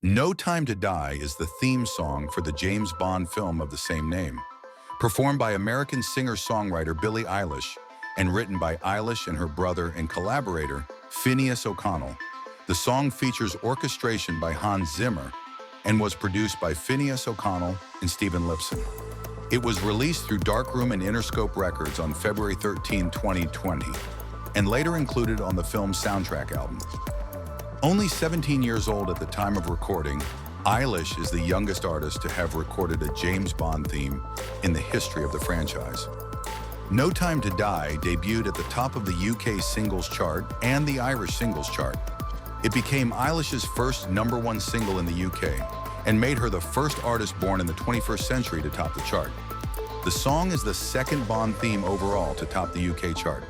No Time to Die is the theme song for the James Bond film of the same name, performed by American singer-songwriter Billie Eilish and written by Eilish and her brother and collaborator, Finneas O'Connell. The song features orchestration by Hans Zimmer and was produced by Finneas O'Connell and Stephen Lipson. It was released through Darkroom and Interscope Records on February 13, 2020, and later included on the film's soundtrack album. Only 17 years old at the time of recording, Eilish is the youngest artist to have recorded a James Bond theme in the history of the franchise. No Time to Die debuted at the top of the UK singles chart and the Irish singles chart. It became Eilish's first #1 single in the UK and made her the first artist born in the 21st century to top the chart. The song is the second Bond theme overall to top the UK chart.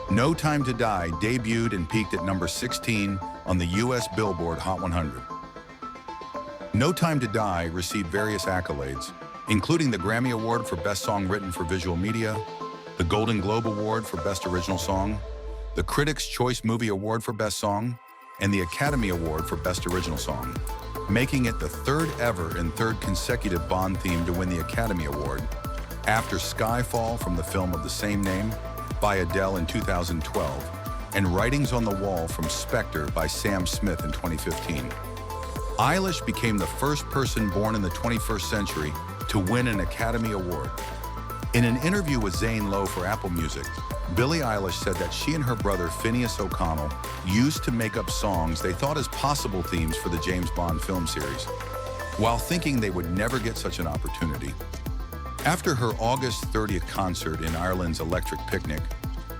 No Time to Die debuted and peaked at number 16 on the US Billboard Hot 100. No Time to Die received various accolades, including the Grammy Award for Best Song Written for Visual Media, the Golden Globe Award for Best Original Song, the Critics' Choice Movie Award for Best Song, and the Academy Award for Best Original Song, making it the third ever and third consecutive Bond theme to win the Academy Award, after Skyfall from the film of the same name by Adele in 2012, and Writings on the Wall from Spectre by Sam Smith in 2015. Eilish became the first person born in the 21st century to win an Academy Award. In an interview with Zane Lowe for Apple Music, Billie Eilish said that she and her brother Finneas O'Connell used to make up songs they thought as possible themes for the James Bond film series, while thinking they would never get such an opportunity. After her August 30th concert in Ireland's Electric Picnic,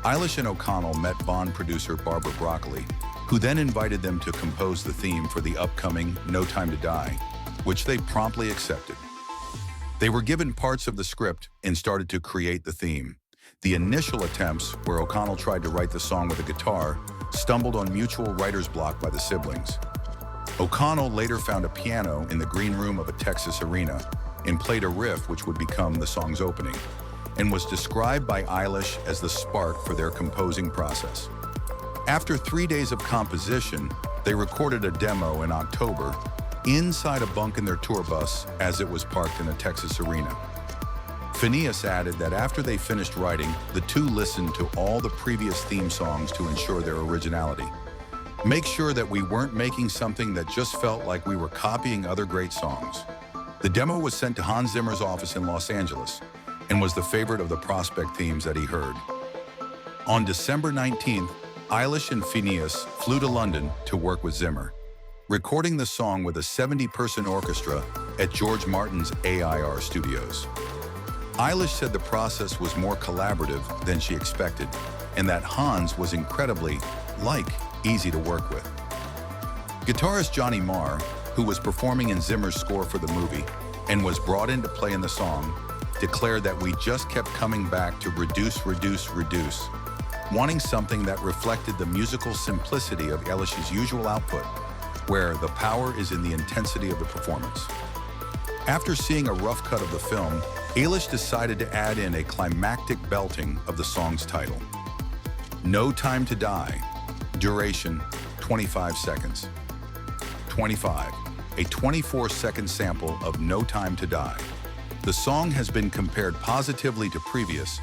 Eilish and O'Connell met Bond producer Barbara Broccoli, who then invited them to compose the theme for the upcoming No Time to Die, which they promptly accepted. They were given parts of the script and started to create the theme. The initial attempts, where O'Connell tried to write the song with a guitar, stumbled on mutual writer's block by the siblings. O'Connell later found a piano in the green room of a Texas arena and played a riff which would become the song's opening, and was described by Eilish as the spark for their composing process. After 3 days of composition, they recorded a demo in October inside a bunk in their tour bus as it was parked in a Texas arena. Finneas added that after they finished writing, the two listened to all the previous theme songs to ensure their originality. Make sure that we weren't making something that just felt like we were copying other great songs. The demo was sent to Hans Zimmer's office in Los Angeles and was the favorite of the prospect themes that he heard. On December 19th, Eilish and Finneas flew to London to work with Zimmer, recording the song with a 70-person orchestra at George Martin's AIR Studios. Eilish said the process was more collaborative than she expected, and that Hans was incredibly, easy to work with. Guitarist Johnny Marr, who was performing in Zimmer's score for the movie and was brought in to play in the song, declared that we just kept coming back to reduce, wanting something that reflected the musical simplicity of Eilish's usual output, where the power is in the intensity of the performance. After seeing a rough cut of the film, Eilish decided to add in a climactic belting of the song's title. No Time to Die, duration 25 seconds. 25, a 24-second sample of No Time to Die. The song has been compared positively to previous